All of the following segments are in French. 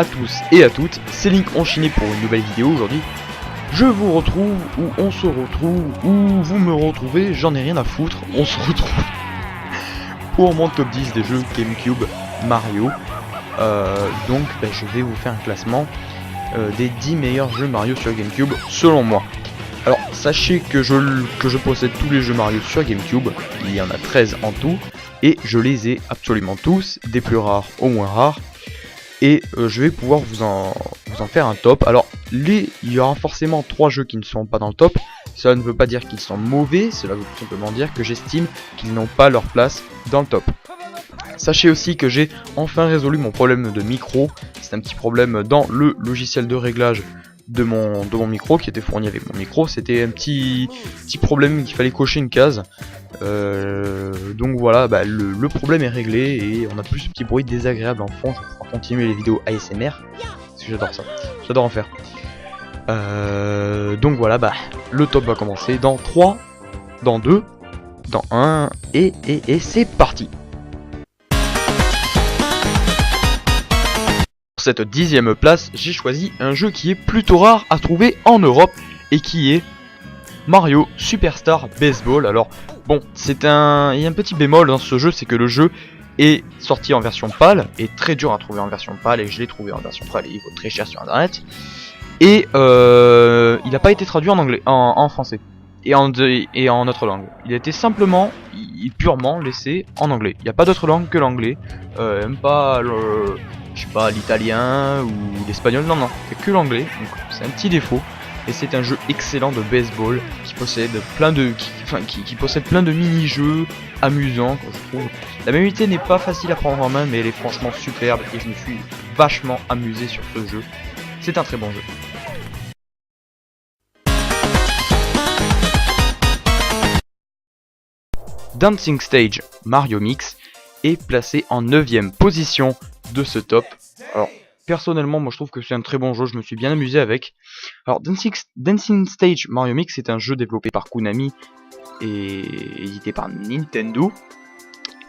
à tous et à toutes, c'est Link Enchaîné pour une nouvelle vidéo aujourd'hui. Je vous retrouve, ou on se retrouve, ou vous me retrouvez, j'en ai rien à foutre, on se retrouve pour mon top 10 des jeux GameCube Mario. Donc je vais vous faire un classement des 10 meilleurs jeux Mario sur GameCube selon moi. Alors sachez que je possède tous les jeux Mario sur GameCube, il y en a 13 en tout, et je les ai absolument tous, des plus rares aux moins rares. Et je vais pouvoir vous en faire un top. Alors il y aura forcément 3 jeux qui ne sont pas dans le top. Cela ne veut pas dire qu'ils sont mauvais, cela veut tout simplement dire que j'estime qu'ils n'ont pas leur place dans le top. Sachez aussi que j'ai enfin résolu mon problème de micro. C'est un petit problème dans le logiciel de réglage de mon micro qui était fourni avec mon micro. C'était un petit problème qu'il fallait cocher une case. Donc voilà, le problème est réglé et on a plus ce petit bruit désagréable en fond. Je vais pouvoir continuer les vidéos ASMR parce que j'adore ça, j'adore en faire. Donc voilà, le top va commencer dans 3, dans 2, dans 1 et c'est parti. Pour cette 10e place, j'ai choisi un jeu qui est plutôt rare à trouver en Europe et qui est Mario Superstar Baseball. Alors bon, il y a un petit bémol dans ce jeu, c'est que le jeu est sorti en version PAL, est très dur à trouver en version PAL et je l'ai trouvé en version PAL et il vaut très cher sur internet. Et il n'a pas été traduit en anglais, en français et en autre langue. Il a été simplement, purement laissé en anglais. Il n'y a pas d'autre langue que l'anglais, même pas je sais pas, l'italien ou l'espagnol, non, c'est que l'anglais, donc c'est un petit défaut. Et c'est un jeu excellent de baseball qui possède plein de mini-jeux amusants, je trouve. La maniabilité n'est pas facile à prendre en main, mais elle est franchement superbe et je me suis vachement amusé sur ce jeu. C'est un très bon jeu. Dancing Stage Mario Mix est placé en 9ème position de ce top. Alors personnellement, moi je trouve que c'est un très bon jeu, je me suis bien amusé avec. Alors Dancing Stage Mario Mix est un jeu développé par Konami et édité par Nintendo.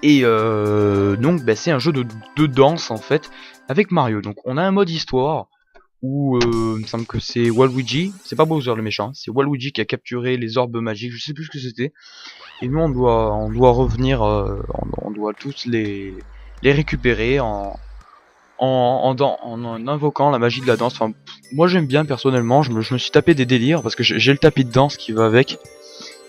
Et donc c'est un jeu de danse en fait avec Mario. Donc on a un mode histoire où il me semble que c'est Waluigi, c'est pas Bowser le méchant, c'est Waluigi qui a capturé les orbes magiques, je sais plus ce que c'était. Et nous on doit revenir, on doit tous les récupérer en invoquant la magie de la danse. Enfin, moi j'aime bien personnellement, je me suis tapé des délires parce que j'ai le tapis de danse qui va avec.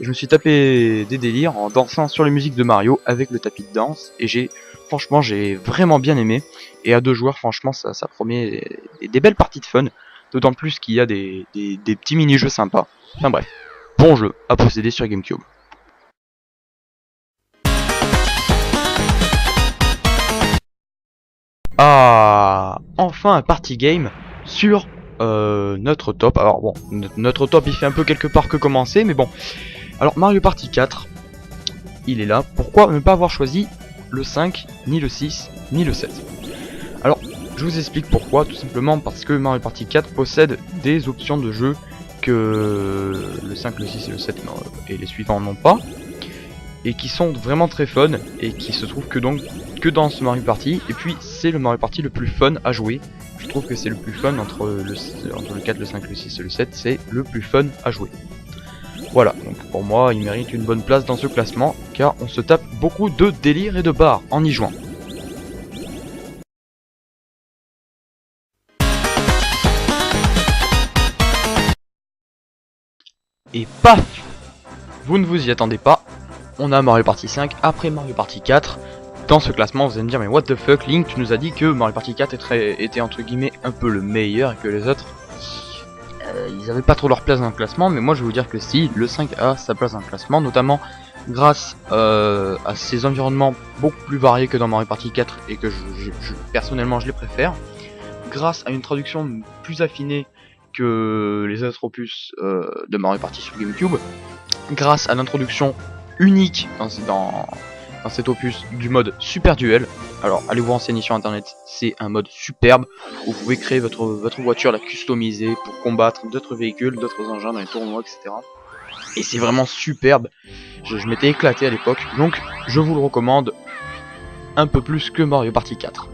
Et je me suis tapé des délires en dansant sur les musiques de Mario avec le tapis de danse. Et franchement j'ai vraiment bien aimé. Et à 2 joueurs franchement ça promet des belles parties de fun. D'autant plus qu'il y a des petits mini-jeux sympas. Enfin bref, bon jeu à posséder sur GameCube. Ah, enfin un party game sur notre top. Alors bon, notre top il fait un peu quelque part que commencer, mais bon. Alors Mario Party 4, il est là. Pourquoi ne pas avoir choisi le 5, ni le 6, ni le 7? Alors, je vous explique pourquoi. Tout simplement parce que Mario Party 4 possède des options de jeu que le 5, le 6 et le 7 et les suivants n'ont pas. Et qui sont vraiment très fun et qui se trouvent que dans ce Mario Party. Et puis c'est le Mario Party le plus fun à jouer. Je trouve que c'est le plus fun entre le 4, le 5, le 6 et le 7, c'est le plus fun à jouer. Voilà, donc pour moi il mérite une bonne place dans ce classement car on se tape beaucoup de délire et de barres en y jouant. Et paf, vous ne vous y attendez pas, on a Mario Party 5 après Mario Party 4. Dans ce classement vous allez me dire mais what the fuck Link, tu nous as dit que Mario Party 4 était entre guillemets un peu le meilleur et que les autres ils avaient pas trop leur place dans le classement. Mais moi je vais vous dire que si, le 5 a sa place dans le classement, notamment grâce à ses environnements beaucoup plus variés que dans Mario Party 4 et que personnellement je les préfère, grâce à une traduction plus affinée que les autres opus de Mario Party sur GameCube, grâce à l'introduction unique dans cet opus du mode Super Duel. Alors allez vous renseigner sur internet, c'est un mode superbe où vous pouvez créer votre voiture, la customiser pour combattre d'autres véhicules, d'autres engins dans les tournois, etc. Et c'est vraiment superbe, je m'étais éclaté à l'époque, donc je vous le recommande un peu plus que Mario Party 4.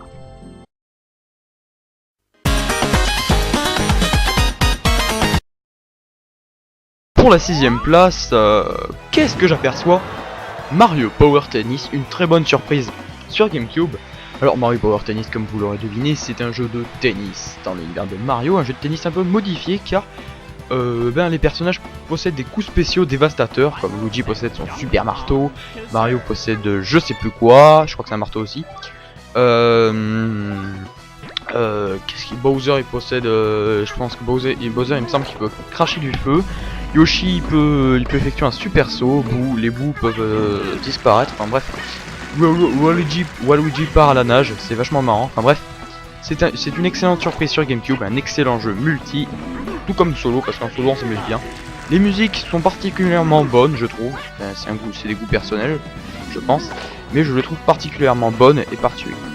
Pour la 6ème place, qu'est-ce que j'aperçois? Mario Power Tennis, une très bonne surprise sur GameCube. Alors Mario Power Tennis, comme vous l'aurez deviné, c'est un jeu de tennis dans l'univers de Mario, un jeu de tennis un peu modifié car les personnages possèdent des coups spéciaux dévastateurs, comme Luigi possède son super marteau, Mario possède je sais plus quoi, je crois que c'est un marteau aussi. Qu'est-ce qu'il Bowser il possède, je pense que Bowser il me semble qu'il peut cracher du feu. Yoshi il peut effectuer un super saut, les bouts peuvent disparaître, enfin bref. Waluigi part à la nage, c'est vachement marrant, enfin bref. C'est une excellente surprise sur GameCube, un excellent jeu multi, tout comme solo, parce qu'en solo on s'amuse bien. Les musiques sont particulièrement bonnes, je trouve, c'est des goûts personnels, je pense. Mais je le trouve particulièrement bonne et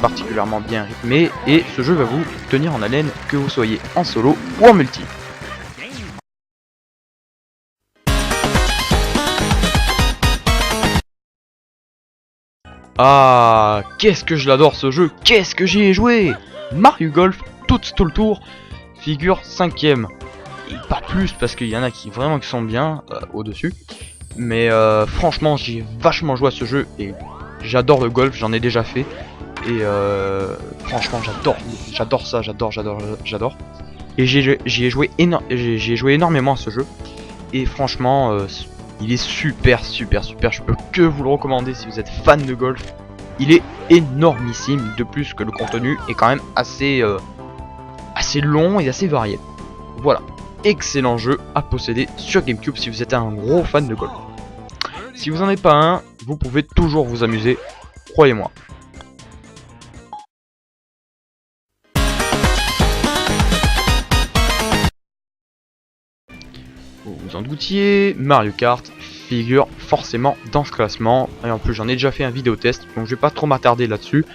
particulièrement bien rythmée, et ce jeu va vous tenir en haleine que vous soyez en solo ou en multi. Ah, qu'est-ce que je l'adore ce jeu, qu'est-ce que j'y ai joué! Mario Golf, tout le tour, figure 5ème. Et pas plus, parce qu'il y en a qui vraiment qui sont bien au-dessus. Mais franchement, j'ai vachement joué à ce jeu et j'adore le golf, j'en ai déjà fait. Et franchement, j'adore ça, j'adore. Et j'y ai joué énormément à ce jeu. Et franchement, il est super, je peux que vous le recommander si vous êtes fan de golf. Il est énormissime, de plus que le contenu est quand même assez long et assez varié. Voilà, excellent jeu à posséder sur GameCube si vous êtes un gros fan de golf. Si vous en avez pas un, vous pouvez toujours vous amuser, croyez-moi. Vous vous en doutiez, Mario Kart figure forcément dans ce classement. Et en plus j'en ai déjà fait un vidéo test, donc je vais pas trop m'attarder là-dessus.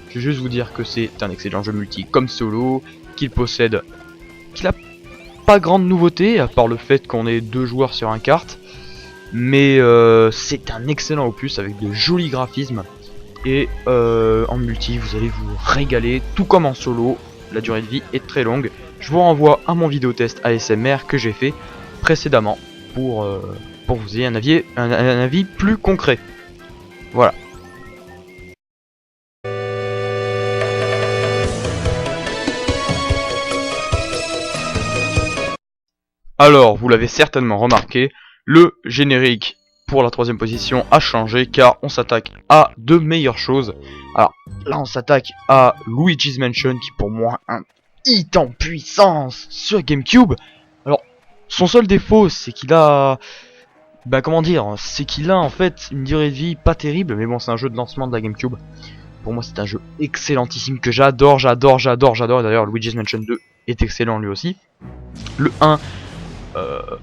Je vais juste vous dire que c'est un excellent jeu multi comme solo, qu'il a pas grande nouveauté, à part le fait qu'on ait 2 joueurs sur un kart. Mais c'est un excellent opus avec de jolis graphismes. Et en multi vous allez vous régaler, tout comme en solo. La durée de vie est très longue. Je vous renvoie à mon vidéo test ASMR que j'ai fait précédemment pour vous ayez un avis plus concret. Voilà. Alors, vous l'avez certainement remarqué, le générique pour la 3ème position a changé car on s'attaque à de meilleures choses. Alors là on s'attaque à Luigi's Mansion qui est pour moi un hit en puissance sur GameCube. Alors son seul défaut c'est qu'il a... c'est qu'il a en fait une durée de vie pas terrible, mais bon c'est un jeu de lancement de la GameCube. Pour moi c'est un jeu excellentissime que j'adore. D'ailleurs Luigi's Mansion 2 est excellent lui aussi. Le 1,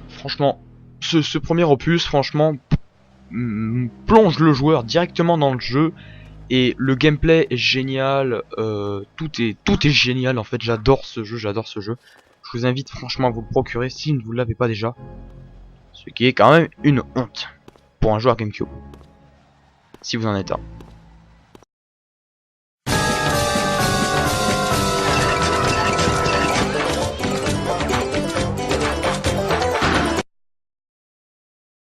franchement, ce premier opus, franchement, plonge le joueur directement dans le jeu. Et le gameplay est génial, tout est génial en fait, j'adore ce jeu. Je vous invite franchement à vous le procurer si vous ne l'avez pas déjà. Ce qui est quand même une honte pour un joueur GameCube, si vous en êtes un.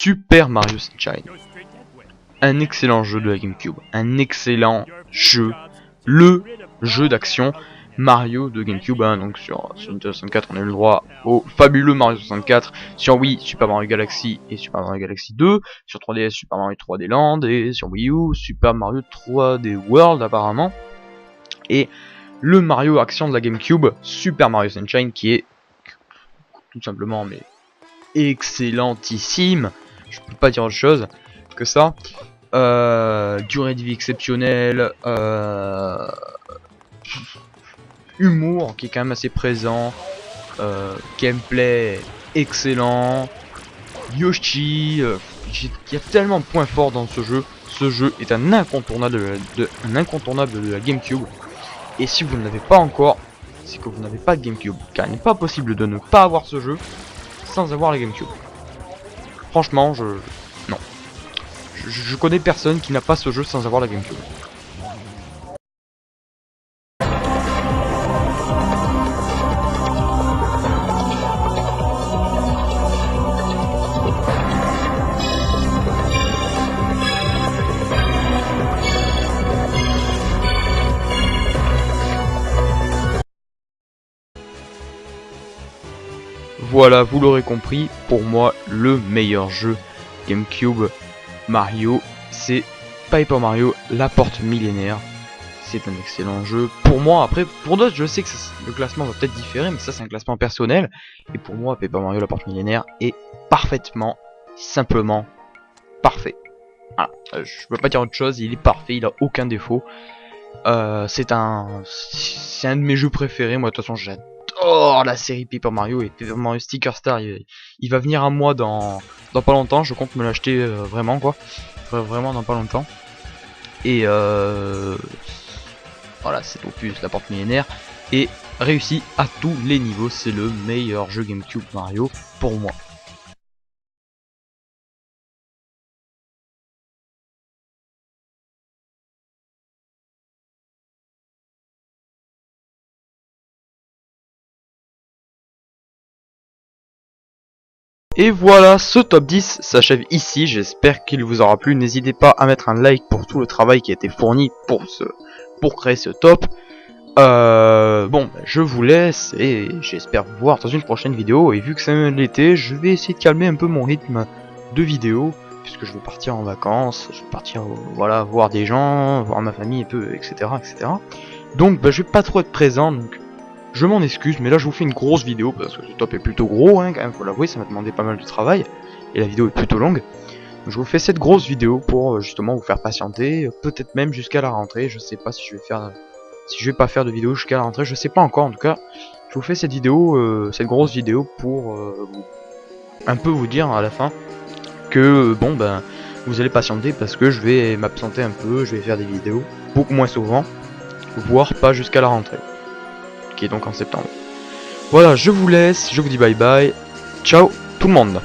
Super Mario Sunshine. Un excellent jeu de la GameCube. Un excellent jeu. Le jeu d'action Mario de GameCube. Donc sur Nintendo 64, on a eu le droit au fabuleux Mario 64. Sur Wii, Super Mario Galaxy et Super Mario Galaxy 2. Sur 3DS, Super Mario 3D Land. Et sur Wii U, Super Mario 3D World apparemment. Et le Mario Action de la GameCube, Super Mario Sunshine, qui est tout simplement mais excellentissime. Je peux pas dire autre chose que ça. Durée de vie exceptionnelle, humour qui est quand même assez présent, gameplay excellent, Yoshi, il y a tellement de points forts dans ce jeu. Ce jeu est un incontournable de la GameCube. Et si vous ne l'avez pas encore, c'est que vous n'avez pas de GameCube, car il n'est pas possible de ne pas avoir ce jeu sans avoir la GameCube. Franchement, je connais personne qui n'a pas ce jeu sans avoir la GameCube. Voilà, vous l'aurez compris, pour moi, le meilleur jeu GameCube Mario, c'est Paper Mario, la porte millénaire. C'est un excellent jeu. Pour moi, après, pour d'autres, je sais que le classement va peut-être différer, mais ça, c'est un classement personnel. Et pour moi, Paper Mario, la porte millénaire est parfaitement, simplement parfait. Voilà, je peux pas dire autre chose, il est parfait, il a aucun défaut. C'est un de mes jeux préférés, moi de toute façon j'adore la série Paper Mario, et Paper Mario Sticker Star il va venir à moi dans pas longtemps, je compte me l'acheter vraiment quoi, vraiment dans pas longtemps. Et voilà, cet opus, la porte millénaire, est réussi à tous les niveaux, c'est le meilleur jeu GameCube Mario pour moi. Et voilà, ce top 10 s'achève ici, j'espère qu'il vous aura plu, n'hésitez pas à mettre un like pour tout le travail qui a été fourni pour créer ce top. Bon, je vous laisse et j'espère vous voir dans une prochaine vidéo, et vu que c'est l'été, je vais essayer de calmer un peu mon rythme de vidéo, puisque je vais partir en vacances, je vais partir, voilà, voir des gens, voir ma famille un peu, etc. etc. Donc je vais pas trop être présent, donc je m'en excuse, mais là je vous fais une grosse vidéo, parce que ce top est plutôt gros, hein, quand même, faut l'avouer, ça m'a demandé pas mal de travail, et la vidéo est plutôt longue. Donc, je vous fais cette grosse vidéo pour justement vous faire patienter, peut-être même jusqu'à la rentrée, je sais pas si je vais faire... Si je vais pas faire de vidéo jusqu'à la rentrée, je sais pas encore, en tout cas, je vous fais cette vidéo, cette grosse vidéo pour un peu vous dire à la fin que bon ben vous allez patienter parce que je vais m'absenter un peu, je vais faire des vidéos beaucoup moins souvent, voire pas jusqu'à la rentrée, qui est donc en septembre. Voilà, je vous laisse, je vous dis bye bye, ciao tout le monde.